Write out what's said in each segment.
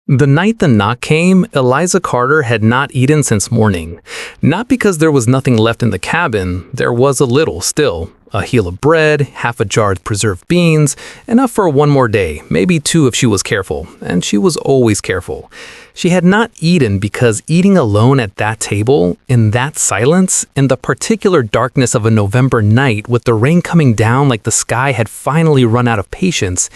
The night the knock came, Eliza Carter had not eaten since morning. Not because there was nothing left in the cabin, there was a little still. A heel of bread, half a jar of preserved beans, enough for one more day, maybe two if she was careful, and she was always careful. She had not eaten because eating alone at that table, in that silence, in the particular darkness of a November night with the rain coming down like the sky had finally run out of patience,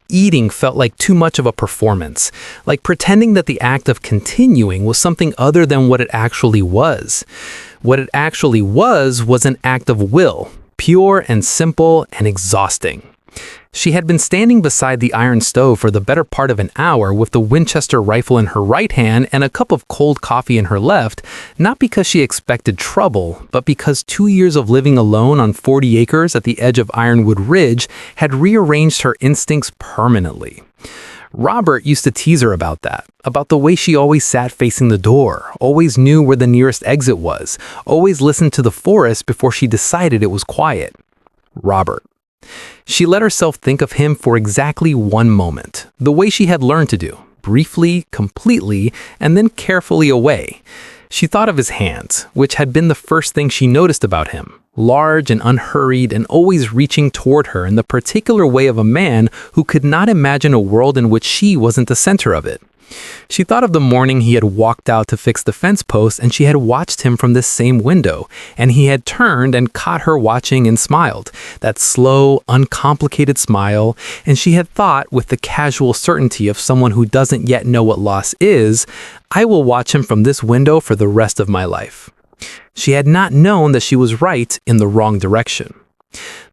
eating felt like too much of a performance, like pretending that the act of continuing was something other than what it actually was. What it actually was an act of will, pure and simple and exhausting. She had been standing beside the iron stove for the better part of an hour with the Winchester rifle in her right hand and a cup of cold coffee in her left, not because she expected trouble, but because 2 years of living alone on 40 acres at the edge of Ironwood Ridge had rearranged her instincts permanently. Robert used to tease her about that, about the way she always sat facing the door, always knew where the nearest exit was, always listened to the forest before she decided it was quiet. Robert. She let herself think of him for exactly one moment, the way she had learned to do, briefly, completely, and then carefully away. She thought of his hands, which had been the first thing she noticed about him, large and unhurried and always reaching toward her in the particular way of a man who could not imagine a world in which she wasn't the center of it. She thought of the morning he had walked out to fix the fence post and she had watched him from this same window, and he had turned and caught her watching and smiled, that slow, uncomplicated smile, and she had thought with the casual certainty of someone who doesn't yet know what loss is, I will watch him from this window for the rest of my life. She had not known that she was right in the wrong direction.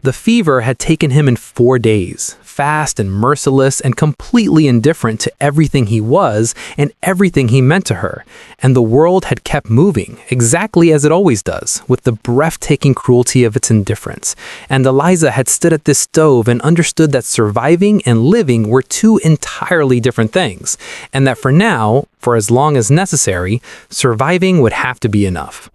The fever had taken him in 4 days, fast and merciless and completely indifferent to everything he was and everything he meant to her, and the world had kept moving, exactly as it always does, with the breathtaking cruelty of its indifference, and Eliza had stood at this stove and understood that surviving and living were two entirely different things, and that for now, for as long as necessary, surviving would have to be enough.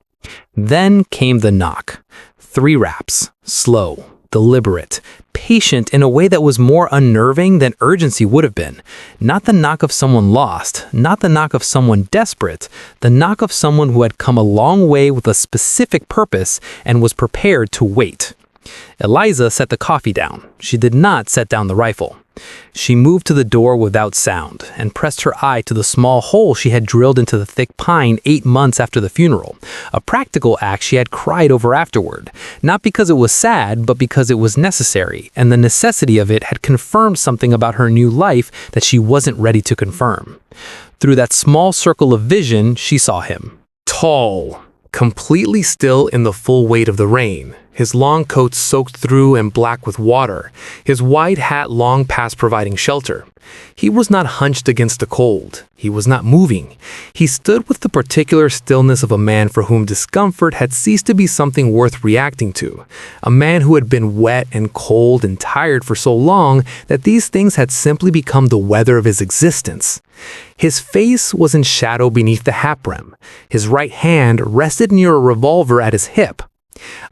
Then came the knock. 3 raps, slow, deliberate, patient in a way that was more unnerving than urgency would have been. Not the knock of someone lost, not the knock of someone desperate, the knock of someone who had come a long way with a specific purpose and was prepared to wait. Eliza set the coffee down. She did not set down the rifle. She moved to the door without sound and pressed her eye to the small hole she had drilled into the thick pine 8 months after the funeral, a practical act she had cried over afterward, not because it was sad, but because it was necessary, and the necessity of it had confirmed something about her new life that she wasn't ready to confirm. Through that small circle of vision, she saw him. Tall, completely still in the full weight of the rain, his long coat soaked through and black with water, his wide hat long past providing shelter. He was not hunched against the cold. He was not moving. He stood with the particular stillness of a man for whom discomfort had ceased to be something worth reacting to, a man who had been wet and cold and tired for so long that these things had simply become the weather of his existence. His face was in shadow beneath the hat brim. His right hand rested near a revolver at his hip.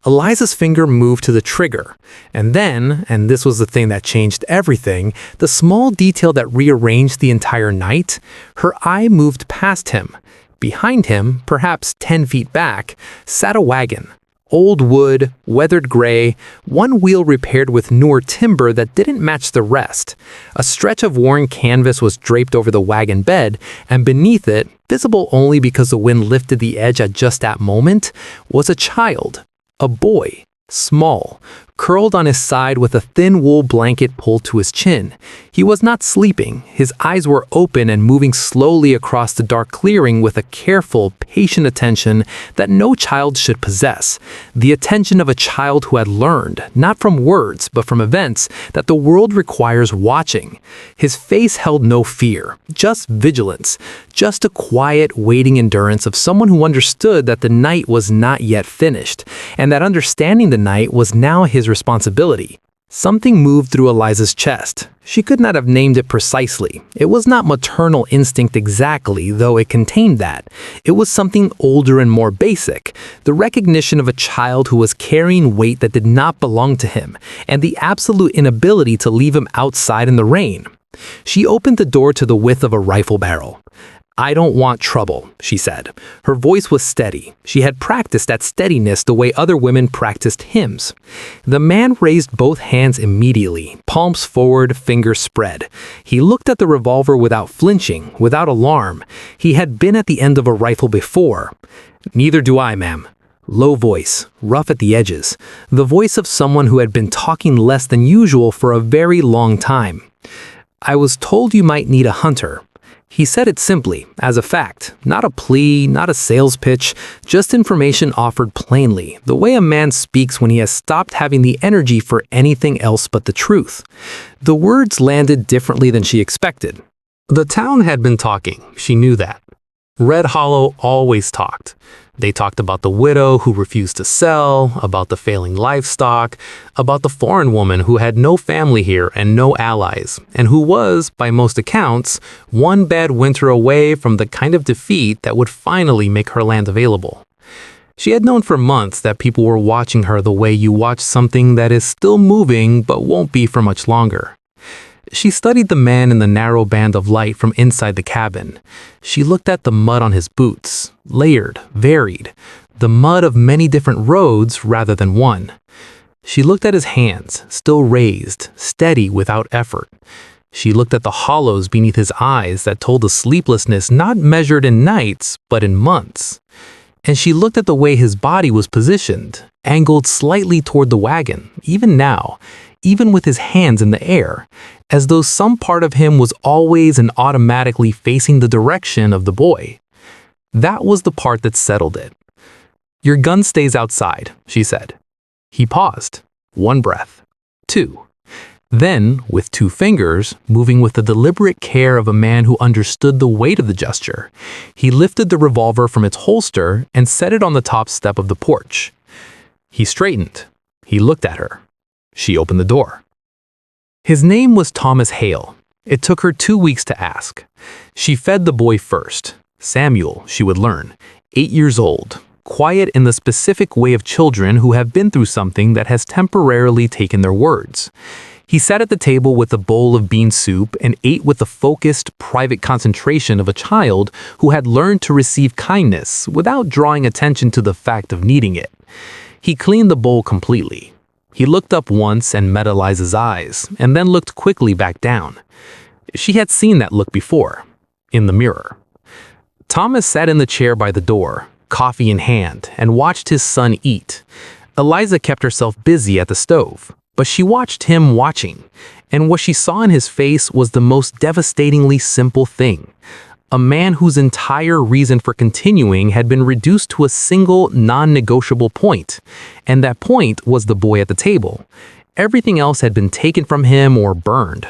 Eliza's finger moved to the trigger, and then, and this was the thing that changed everything, the small detail that rearranged the entire night, her eye moved past him. Behind him, perhaps 10 feet back, sat a wagon. Old wood, weathered gray, one wheel repaired with newer timber that didn't match the rest. A stretch of worn canvas was draped over the wagon bed, and beneath it, visible only because the wind lifted the edge at just that moment, was a child. A boy, small, curled on his side with a thin wool blanket pulled to his chin. He was not sleeping. His eyes were open and moving slowly across the dark clearing with a careful, patient attention that no child should possess. The attention of a child who had learned, not from words, but from events, that the world requires watching. His face held no fear, just vigilance, just a quiet, waiting endurance of someone who understood that the night was not yet finished, and that understanding the night was now his responsibility. Something moved through Eliza's chest. She could not have named it precisely. It was not maternal instinct exactly, though it contained that. It was something older and more basic, the recognition of a child who was carrying weight that did not belong to him, and the absolute inability to leave him outside in the rain. She opened the door to the width of a rifle barrel. "I don't want trouble," she said. Her voice was steady. She had practiced that steadiness the way other women practiced hymns. The man raised both hands immediately, palms forward, fingers spread. He looked at the revolver without flinching, without alarm. He had been at the end of a rifle before. "Neither do I, ma'am." Low voice, rough at the edges. The voice of someone who had been talking less than usual for a very long time. "I was told you might need a hunter." He said it simply, as a fact, not a plea, not a sales pitch, just information offered plainly, the way a man speaks when he has stopped having the energy for anything else but the truth. The words landed differently than she expected. The town had been talking, she knew that. Red Hollow always talked. They talked about the widow who refused to sell, about the failing livestock, about the foreign woman who had no family here and no allies, and who was, by most accounts, one bad winter away from the kind of defeat that would finally make her land available. She had known for months that people were watching her the way you watch something that is still moving but won't be for much longer. She studied the man in the narrow band of light from inside the cabin. She looked at the mud on his boots, layered, varied, the mud of many different roads rather than one. She looked at his hands, still raised, steady without effort. She looked at the hollows beneath his eyes that told a sleeplessness not measured in nights, but in months. And she looked at the way his body was positioned, angled slightly toward the wagon, even now, even with his hands in the air, as though some part of him was always and automatically facing the direction of the boy. That was the part that settled it. "Your gun stays outside," she said. He paused. One breath. Two. Then, with two fingers, moving with the deliberate care of a man who understood the weight of the gesture, he lifted the revolver from its holster and set it on the top step of the porch. He straightened. He looked at her. She opened the door. His name was Thomas Hale. It took her 2 weeks to ask. She fed the boy first. Samuel, she would learn, 8 years old, quiet in the specific way of children who have been through something that has temporarily taken their words. He sat at the table with a bowl of bean soup and ate with the focused, private concentration of a child who had learned to receive kindness without drawing attention to the fact of needing it. He cleaned the bowl completely. He looked up once and met Eliza's eyes, and then looked quickly back down. She had seen that look before, in the mirror. Thomas sat in the chair by the door, coffee in hand, and watched his son eat. Eliza kept herself busy at the stove, but she watched him watching, and what she saw in his face was the most devastatingly simple thing. A man whose entire reason for continuing had been reduced to a single, non-negotiable point, and that point was the boy at the table. Everything else had been taken from him or burned.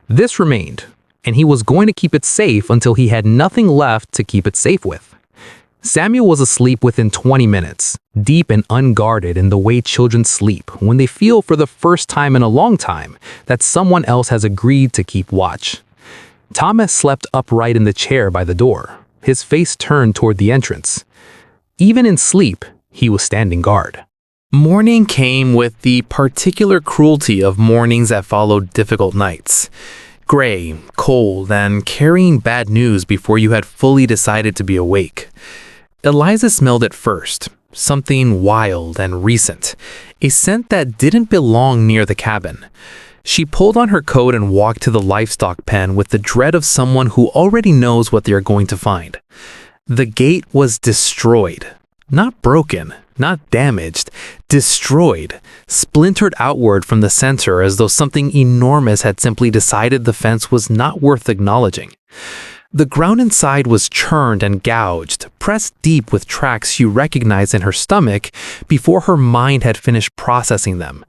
This remained, and he was going to keep it safe until he had nothing left to keep it safe with. Samuel was asleep within 20 minutes, deep and unguarded in the way children sleep when they feel for the first time in a long time that someone else has agreed to keep watch. Thomas slept upright in the chair by the door, his face turned toward the entrance. Even in sleep, he was standing guard. Morning came with the particular cruelty of mornings that followed difficult nights. Gray, cold, and carrying bad news before you had fully decided to be awake. Eliza smelled it first, something wild and recent, a scent that didn't belong near the cabin. She pulled on her coat and walked to the livestock pen with the dread of someone who already knows what they are going to find. The gate was destroyed. Not broken, not damaged, destroyed, splintered outward from the center as though something enormous had simply decided the fence was not worth acknowledging. The ground inside was churned and gouged, pressed deep with tracks you recognized in her stomach before her mind had finished processing them.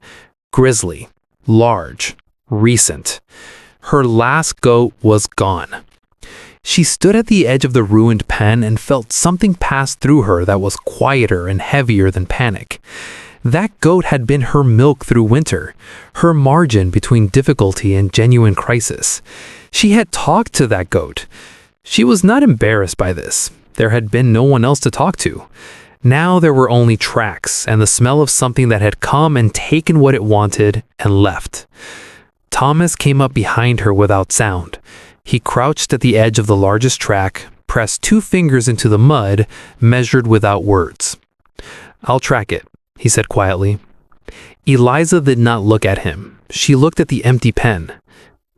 Grisly. Large, recent. Her last goat was gone. She stood at the edge of the ruined pen and felt something pass through her that was quieter and heavier than panic. That goat had been her milk through winter, her margin between difficulty and genuine crisis. She had talked to that goat. She was not embarrassed by this. There had been no one else to talk to. Now there were only tracks and the smell of something that had come and taken what it wanted and left. Thomas came up behind her without sound. He crouched at the edge of the largest track, pressed 2 fingers into the mud, measured without words. "I'll track it," he said quietly. Eliza did not look at him. She looked at the empty pen.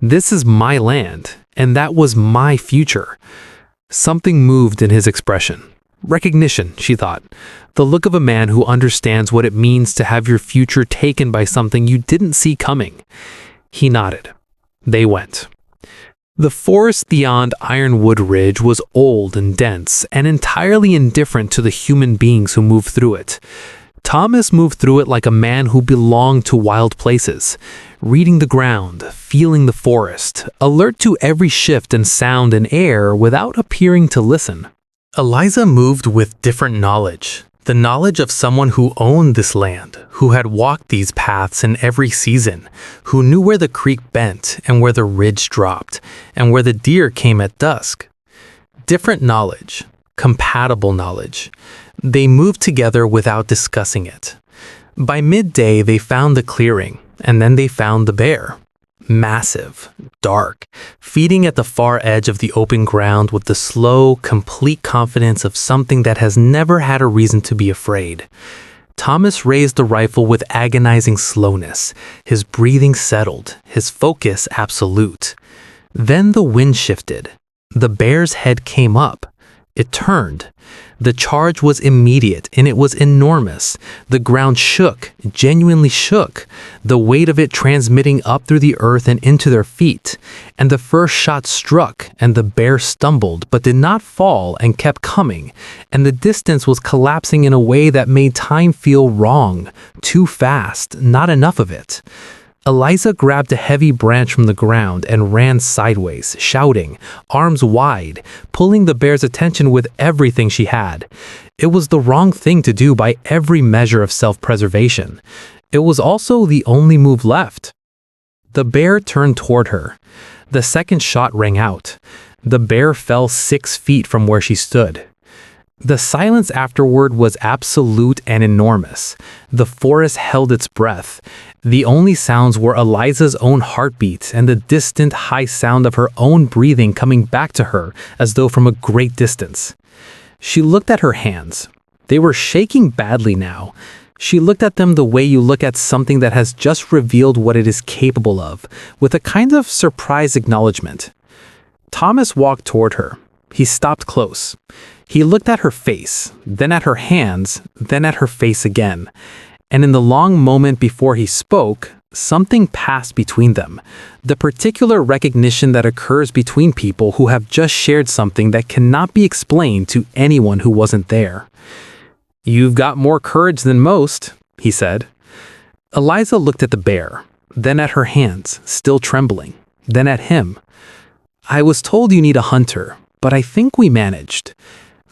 This is my land, and that was my future. Something moved in his expression. Recognition, she thought. The look of a man who understands what it means to have your future taken by something you didn't see coming. He nodded. They went. The forest beyond Ironwood Ridge was old and dense and entirely indifferent to the human beings who moved through it. Thomas moved through it like a man who belonged to wild places, reading the ground, feeling the forest, alert to every shift in sound and air without appearing to listen. Eliza moved with different knowledge, the knowledge of someone who owned this land, who had walked these paths in every season, who knew where the creek bent and where the ridge dropped, and where the deer came at dusk. Different knowledge, compatible knowledge. They moved together without discussing it. By midday, they found the clearing, and then they found the bear. Massive, dark, feeding at the far edge of the open ground with the slow, complete confidence of something that has never had a reason to be afraid. Thomas raised the rifle with agonizing slowness, his breathing settled, his focus absolute. Then the wind shifted. The bear's head came up. It turned. The charge was immediate, and it was enormous. The ground shook, genuinely shook, the weight of it transmitting up through the earth and into their feet. And the first shot struck, and the bear stumbled, but did not fall and kept coming. And the distance was collapsing in a way that made time feel wrong, too fast, not enough of it. Eliza grabbed a heavy branch from the ground and ran sideways, shouting, arms wide, pulling the bear's attention with everything she had. It was the wrong thing to do by every measure of self-preservation. It was also the only move left. The bear turned toward her. The second shot rang out. The bear fell 6 feet from where she stood. The silence afterward was absolute and enormous. The forest held its breath. The only sounds were Eliza's own heartbeat and the distant high sound of her own breathing coming back to her as though from a great distance. She looked at her hands. They were shaking badly now. She looked at them the way you look at something that has just revealed what it is capable of, with a kind of surprised acknowledgement. Thomas walked toward her. He stopped close. He looked at her face, then at her hands, then at her face again. And in the long moment before he spoke, something passed between them. The particular recognition that occurs between people who have just shared something that cannot be explained to anyone who wasn't there. "You've got more courage than most," he said. Eliza looked at the bear, then at her hands, still trembling, then at him. "I was told you need a hunter, but I think we managed."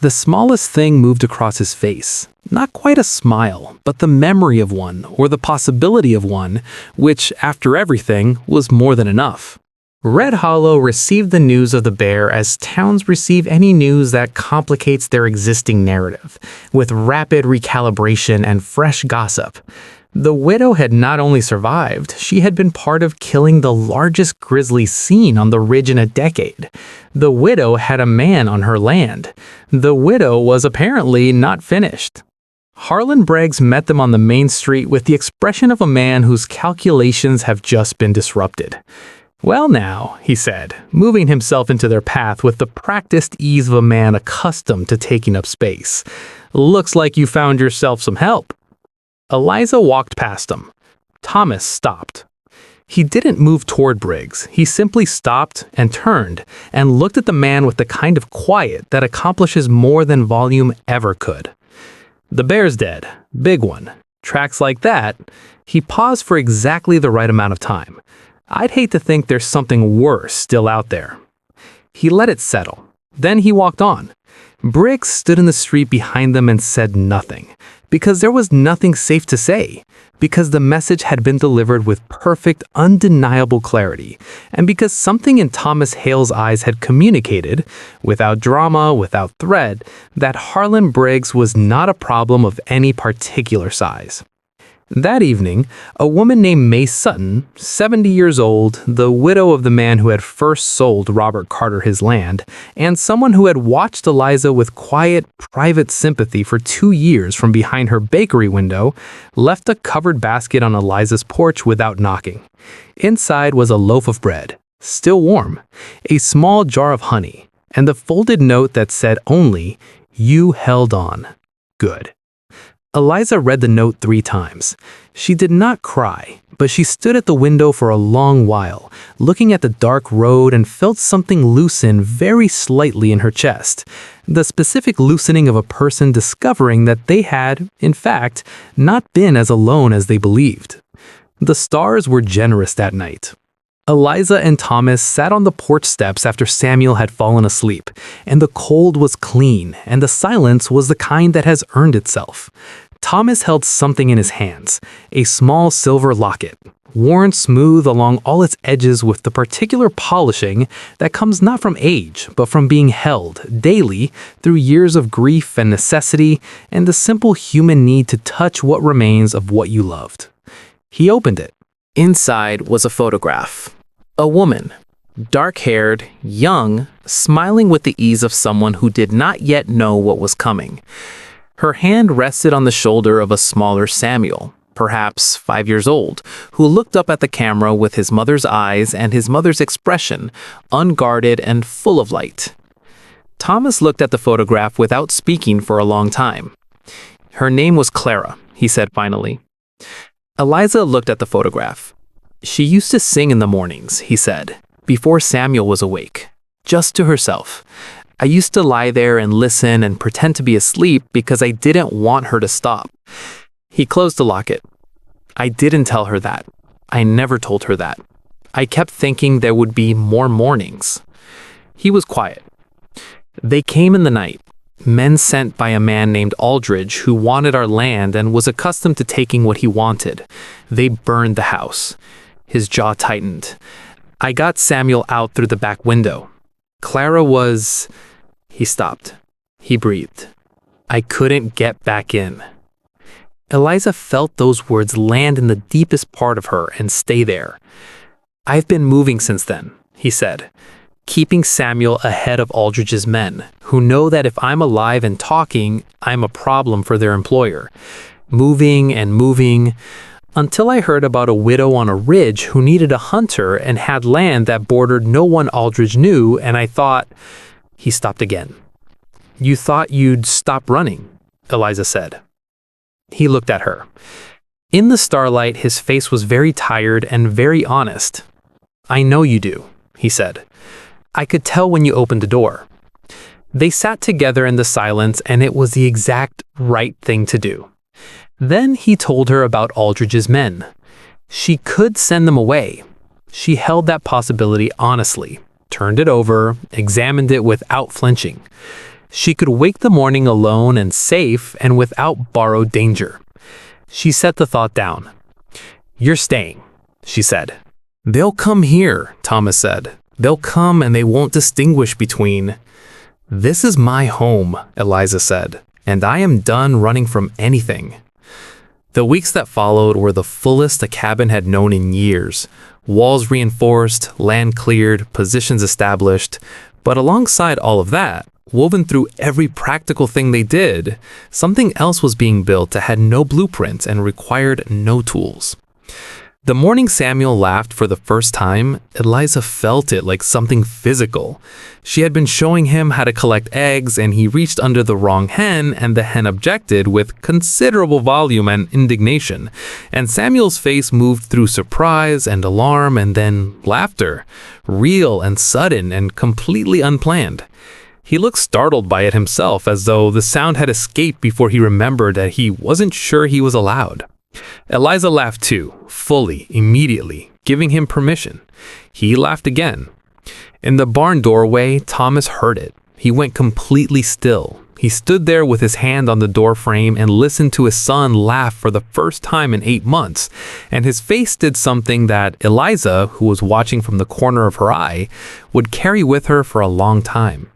The smallest thing moved across his face. Not quite a smile, but the memory of one, or the possibility of one, which, after everything, was more than enough. Red Hollow received the news of the bear as towns receive any news that complicates their existing narrative, with rapid recalibration and fresh gossip. The widow had not only survived, she had been part of killing the largest grizzly seen on the ridge in a decade. The widow had a man on her land. The widow was apparently not finished. Harlan Braggs met them on the main street with the expression of a man whose calculations have just been disrupted. "Well now," he said, moving himself into their path with the practiced ease of a man accustomed to taking up space. "Looks like you found yourself some help." Eliza walked past him. Thomas stopped. He didn't move toward Briggs. He simply stopped and turned and looked at the man with the kind of quiet that accomplishes more than volume ever could. "The bear's dead. Big one. Tracks like that." He paused for exactly the right amount of time. "I'd hate to think there's something worse still out there." He let it settle. Then he walked on. Briggs stood in the street behind them and said nothing, because there was nothing safe to say, because the message had been delivered with perfect, undeniable clarity, and because something in Thomas Hale's eyes had communicated, without drama, without threat, that Harlan Briggs was not a problem of any particular size. That evening, a woman named May Sutton, 70 years old, the widow of the man who had first sold Robert Carter his land, and someone who had watched Eliza with quiet, private sympathy for 2 years from behind her bakery window, left a covered basket on Eliza's porch without knocking. Inside was a loaf of bread, still warm, a small jar of honey, and the folded note that said only, "You held on. Good." Eliza read the note 3 times. She did not cry, but she stood at the window for a long while, looking at the dark road and felt something loosen very slightly in her chest. The specific loosening of a person discovering that they had, in fact, not been as alone as they believed. The stars were generous that night. Eliza and Thomas sat on the porch steps after Samuel had fallen asleep, and the cold was clean, and the silence was the kind that has earned itself. Thomas held something in his hands, a small silver locket, worn smooth along all its edges with the particular polishing that comes not from age, but from being held daily through years of grief and necessity and the simple human need to touch what remains of what you loved. He opened it. Inside was a photograph. A woman, dark-haired, young, smiling with the ease of someone who did not yet know what was coming. Her hand rested on the shoulder of a smaller Samuel, perhaps 5 years old, who looked up at the camera with his mother's eyes and his mother's expression, unguarded and full of light. Thomas looked at the photograph without speaking for a long time. "Her name was Clara," he said finally. Eliza looked at the photograph. "She used to sing in the mornings," he said, "before Samuel was awake, just to herself. I used to lie there and listen and pretend to be asleep because I didn't want her to stop." He closed the locket. "I didn't tell her that. I never told her that. I kept thinking there would be more mornings." He was quiet. "They came in the night. Men sent by a man named Aldridge who wanted our land and was accustomed to taking what he wanted. They burned the house." His jaw tightened. "I got Samuel out through the back window. Clara was..." He stopped. He breathed. "I couldn't get back in." Eliza felt those words land in the deepest part of her and stay there. "I've been moving since then," he said, "keeping Samuel ahead of Aldridge's men, who know that if I'm alive and talking, I'm a problem for their employer. Moving and moving, until I heard about a widow on a ridge who needed a hunter and had land that bordered no one Aldridge knew, and I thought..." He stopped again. "You thought you'd stop running," Eliza said. He looked at her. In the starlight, his face was very tired and very honest. "I know you do," he said. "I could tell when you opened the door." They sat together in the silence, and it was the exact right thing to do. Then he told her about Aldridge's men. She could send them away. She held that possibility honestly, turned it over, examined it without flinching. She could wake the morning alone and safe and without borrowed danger. She set the thought down. "You're staying," she said. "They'll come here," Thomas said. "They'll come and they won't distinguish between..." "This is my home," Eliza said, "and I am done running from anything." The weeks that followed were the fullest the cabin had known in years. Walls reinforced, land cleared, positions established. But alongside all of that, woven through every practical thing they did, something else was being built that had no blueprint and required no tools. The morning Samuel laughed for the first time, Eliza felt it like something physical. She had been showing him how to collect eggs, and he reached under the wrong hen, and the hen objected with considerable volume and indignation, and Samuel's face moved through surprise and alarm and then laughter, real and sudden and completely unplanned. He looked startled by it himself, as though the sound had escaped before he remembered that he wasn't sure he was allowed. Eliza laughed too, fully, immediately, giving him permission. He laughed again. In the barn doorway, Thomas heard it. He went completely still. He stood there with his hand on the door frame and listened to his son laugh for the first time in 8 months, and his face did something that Eliza, who was watching from the corner of her eye, would carry with her for a long time.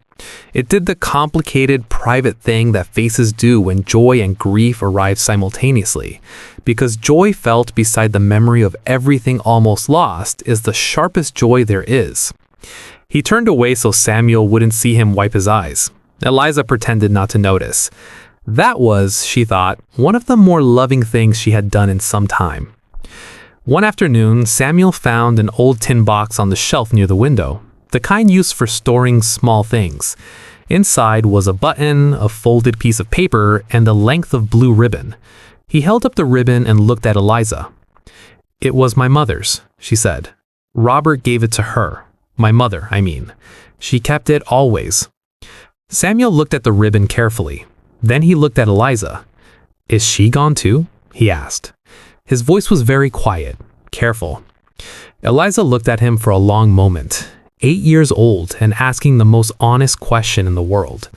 It did the complicated, private thing that faces do when joy and grief arrive simultaneously, because joy felt beside the memory of everything almost lost is the sharpest joy there is. He turned away so Samuel wouldn't see him wipe his eyes. Eliza pretended not to notice. That was, she thought, one of the more loving things she had done in some time. One afternoon, Samuel found an old tin box on the shelf near the window, the kind used for storing small things. Inside was a button, a folded piece of paper, and a length of blue ribbon. He held up the ribbon and looked at Eliza. "It was my mother's," she said. "Robert gave it to her. My mother, I mean. She kept it always." Samuel looked at the ribbon carefully. Then he looked at Eliza. "Is she gone too?" he asked. His voice was very quiet, careful. Eliza looked at him for a long moment, 8 years old and asking the most honest question in the world.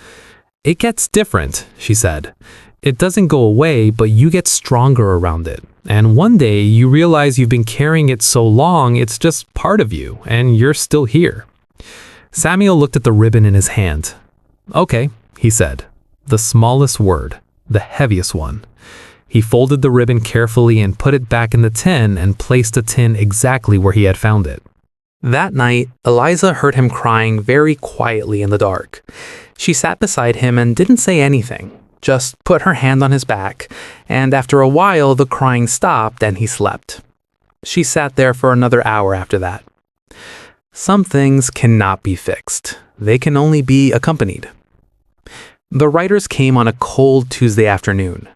"It gets different," she said. "It doesn't go away, but you get stronger around it. And one day you realize you've been carrying it so long it's just part of you, and you're still here." Samuel looked at the ribbon in his hand. "Okay," he said. The smallest word, the heaviest one. He folded the ribbon carefully and put it back in the tin and placed the tin exactly where he had found it. That night, Eliza heard him crying very quietly in the dark. She sat beside him and didn't say anything, just put her hand on his back, and after a while the crying stopped and he slept. She sat there for another hour after that. Some things cannot be fixed. They can only be accompanied. The writers came on a cold Tuesday afternoon.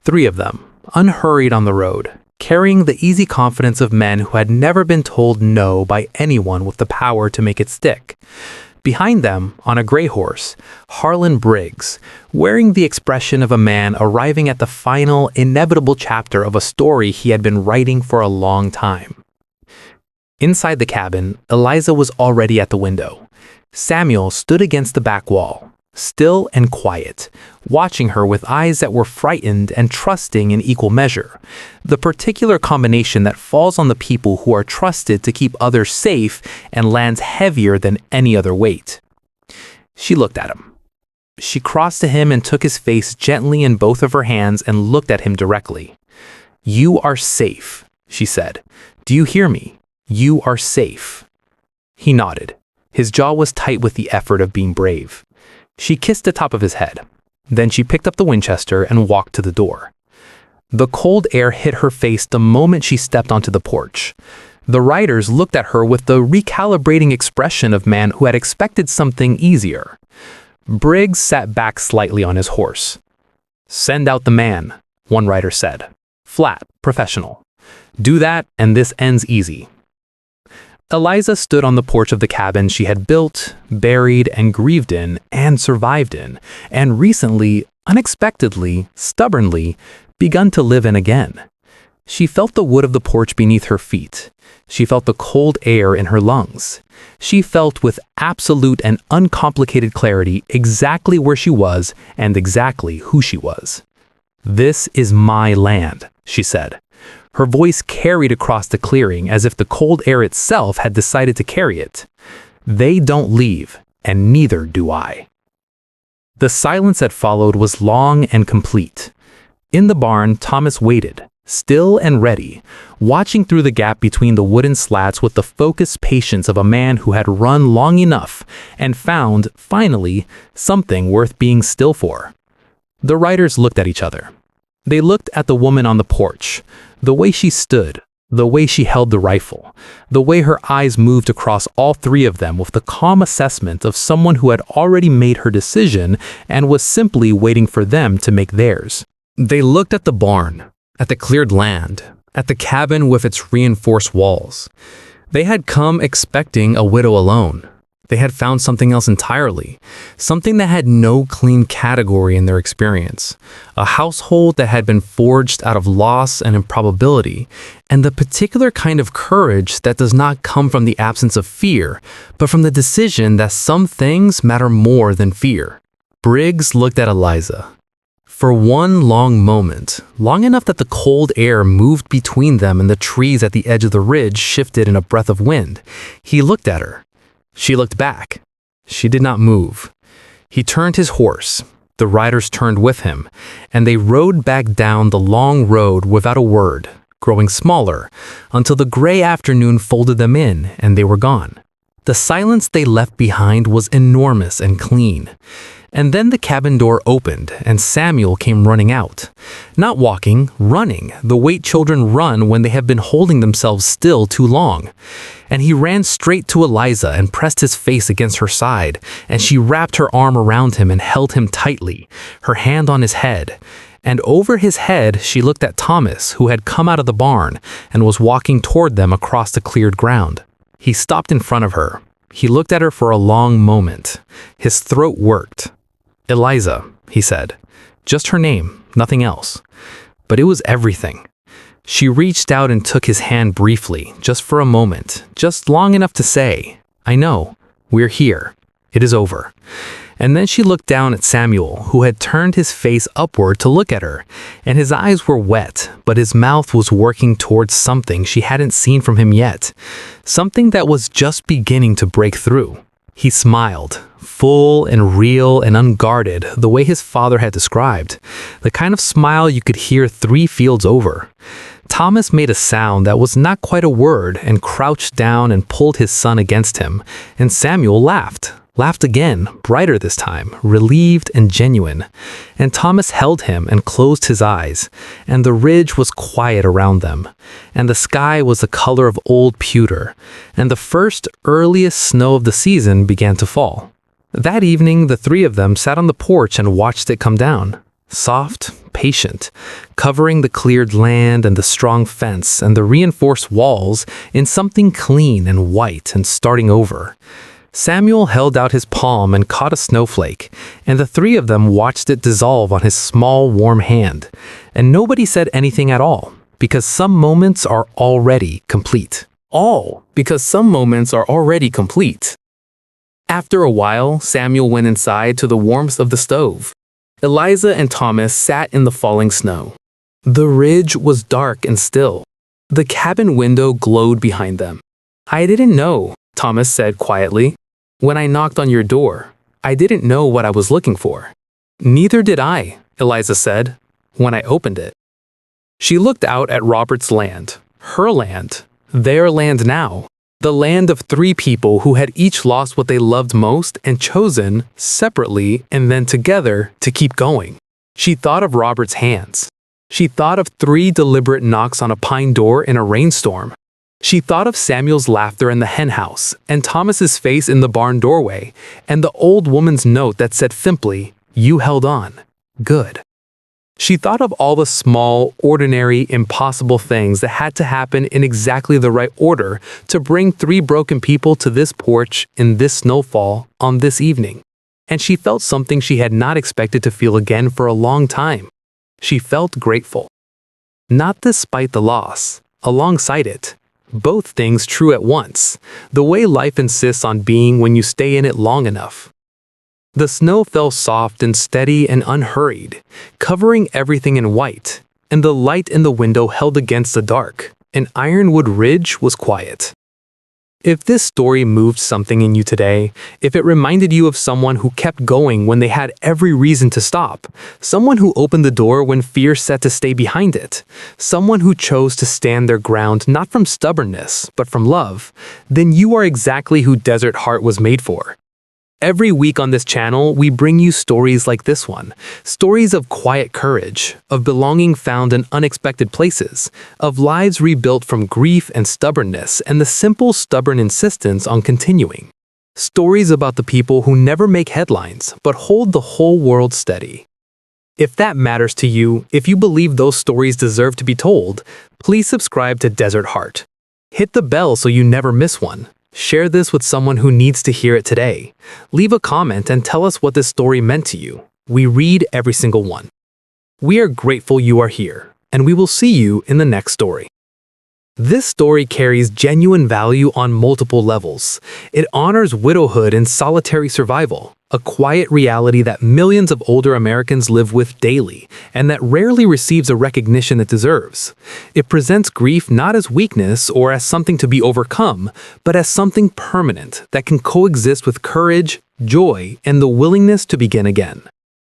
3 of them, unhurried on the road, carrying the easy confidence of men who had never been told no by anyone with the power to make it stick. Behind them, on a gray horse, Harlan Briggs, wearing the expression of a man arriving at the final, inevitable chapter of a story he had been writing for a long time. Inside the cabin, Eliza was already at the window. Samuel stood against the back wall, still and quiet, watching her with eyes that were frightened and trusting in equal measure, the particular combination that falls on the people who are trusted to keep others safe and lands heavier than any other weight. She looked at him. She crossed to him and took his face gently in both of her hands and looked at him directly. "You are safe," she said. "Do you hear me? You are safe." He nodded. His jaw was tight with the effort of being brave. She kissed the top of his head. Then she picked up the Winchester and walked to the door. The cold air hit her face the moment she stepped onto the porch. The writers looked at her with the recalibrating expression of man who had expected something easier. Briggs sat back slightly on his horse. "Send out the man," one writer said. Flat, professional. "Do that and this ends easy." Eliza stood on the porch of the cabin she had built, buried, and grieved in, and survived in, and recently, unexpectedly, stubbornly, begun to live in again. She felt the wood of the porch beneath her feet. She felt the cold air in her lungs. She felt with absolute and uncomplicated clarity exactly where she was and exactly who she was. "This is my land," she said. Her voice carried across the clearing as if the cold air itself had decided to carry it. "They don't leave, and neither do I." The silence that followed was long and complete. In the barn, Thomas waited, still and ready, watching through the gap between the wooden slats with the focused patience of a man who had run long enough and found, finally, something worth being still for. The writers looked at each other. They looked at the woman on the porch, the way she stood, the way she held the rifle, the way her eyes moved across all 3 of them with the calm assessment of someone who had already made her decision and was simply waiting for them to make theirs. They looked at the barn, at the cleared land, at the cabin with its reinforced walls. They had come expecting a widow alone. They had found something else entirely, something that had no clean category in their experience, a household that had been forged out of loss and improbability, and the particular kind of courage that does not come from the absence of fear, but from the decision that some things matter more than fear. Briggs looked at Eliza. For one long moment, long enough that the cold air moved between them and the trees at the edge of the ridge shifted in a breath of wind, he looked at her. She looked back. She did not move. He turned his horse. The riders turned with him, and they rode back down the long road without a word, growing smaller, until the gray afternoon folded them in and they were gone. The silence they left behind was enormous and clean. And then the cabin door opened and Samuel came running out. Not walking, running, the way children run when they have been holding themselves still too long. And he ran straight to Eliza and pressed his face against her side, and she wrapped her arm around him and held him tightly, her hand on his head. And over his head she looked at Thomas, who had come out of the barn and was walking toward them across the cleared ground. He stopped in front of her. He looked at her for a long moment. His throat worked. "Eliza," he said. Just her name, nothing else. But it was everything. She reached out and took his hand briefly, just for a moment, just long enough to say, "I know, we're here. It is over." And then she looked down at Samuel, who had turned his face upward to look at her, and his eyes were wet, but his mouth was working towards something she hadn't seen from him yet, something that was just beginning to break through. He smiled, full and real and unguarded, the way his father had described, the kind of smile you could hear 3 fields over. Thomas made a sound that was not quite a word and crouched down and pulled his son against him, and Samuel laughed again, brighter this time, relieved and genuine. And Thomas held him and closed his eyes, and the ridge was quiet around them, and the sky was the color of old pewter, and the first earliest snow of the season began to fall. That evening, the 3 of them sat on the porch and watched it come down. Soft, patient, covering the cleared land and the strong fence and the reinforced walls in something clean and white and starting over. Samuel held out his palm and caught a snowflake, and the 3 of them watched it dissolve on his small, warm hand. And nobody said anything at all, because some moments are already complete. After a while, Samuel went inside to the warmth of the stove. Eliza and Thomas sat in the falling snow. The ridge was dark and still. The cabin window glowed behind them. "I didn't know," Thomas said quietly. "When I knocked on your door, I didn't know what I was looking for." "Neither did I," Eliza said, "when I opened it." She looked out at Robert's land, her land, their land now, the land of 3 people who had each lost what they loved most and chosen, separately and then together, to keep going. She thought of Robert's hands. She thought of 3 deliberate knocks on a pine door in a rainstorm. She thought of Samuel's laughter in the henhouse, and Thomas's face in the barn doorway, and the old woman's note that said simply, "You held on. Good." She thought of all the small, ordinary, impossible things that had to happen in exactly the right order to bring 3 broken people to this porch in this snowfall on this evening. And she felt something she had not expected to feel again for a long time. She felt grateful. Not despite the loss, alongside it. Both things true at once, the way life insists on being when you stay in it long enough. The snow fell soft and steady and unhurried, covering everything in white, and the light in the window held against the dark, and Ironwood Ridge was quiet. If this story moved something in you today, if it reminded you of someone who kept going when they had every reason to stop, someone who opened the door when fear said to stay behind it, someone who chose to stand their ground not from stubbornness, but from love, then you are exactly who Desert Heart was made for. Every week on this channel, we bring you stories like this one. Stories of quiet courage, of belonging found in unexpected places, of lives rebuilt from grief and stubbornness and the simple stubborn insistence on continuing. Stories about the people who never make headlines, but hold the whole world steady. If that matters to you, if you believe those stories deserve to be told, please subscribe to Desert Heart. Hit the bell so you never miss one. Share this with someone who needs to hear it today. Leave a comment and tell us what this story meant to you. We read every single one. We are grateful you are here, and we will see you in the next story. This story carries genuine value on multiple levels. It honors widowhood and solitary survival, a quiet reality that millions of older Americans live with daily, and that rarely receives a recognition it deserves. It presents grief not as weakness or as something to be overcome, but as something permanent that can coexist with courage, joy, and the willingness to begin again.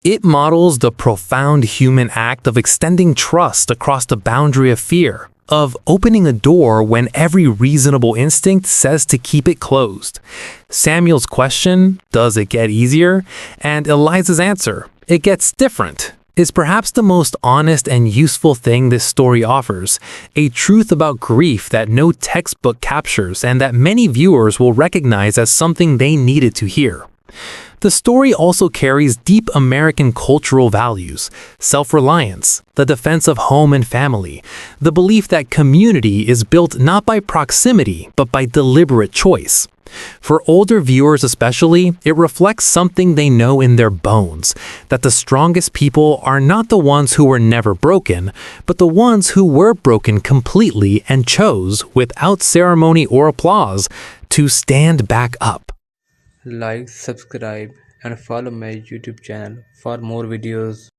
It models the profound human act of extending trust across the boundary of fear, of opening a door when every reasonable instinct says to keep it closed. Samuel's question, does it get easier? And Eliza's answer, it gets different, is perhaps the most honest and useful thing this story offers, a truth about grief that no textbook captures and that many viewers will recognize as something they needed to hear. The story also carries deep American cultural values, self-reliance, the defense of home and family, the belief that community is built not by proximity, but by deliberate choice. For older viewers especially, it reflects something they know in their bones, that the strongest people are not the ones who were never broken, but the ones who were broken completely and chose, without ceremony or applause, to stand back up. Like, subscribe, and follow my YouTube channel for more videos.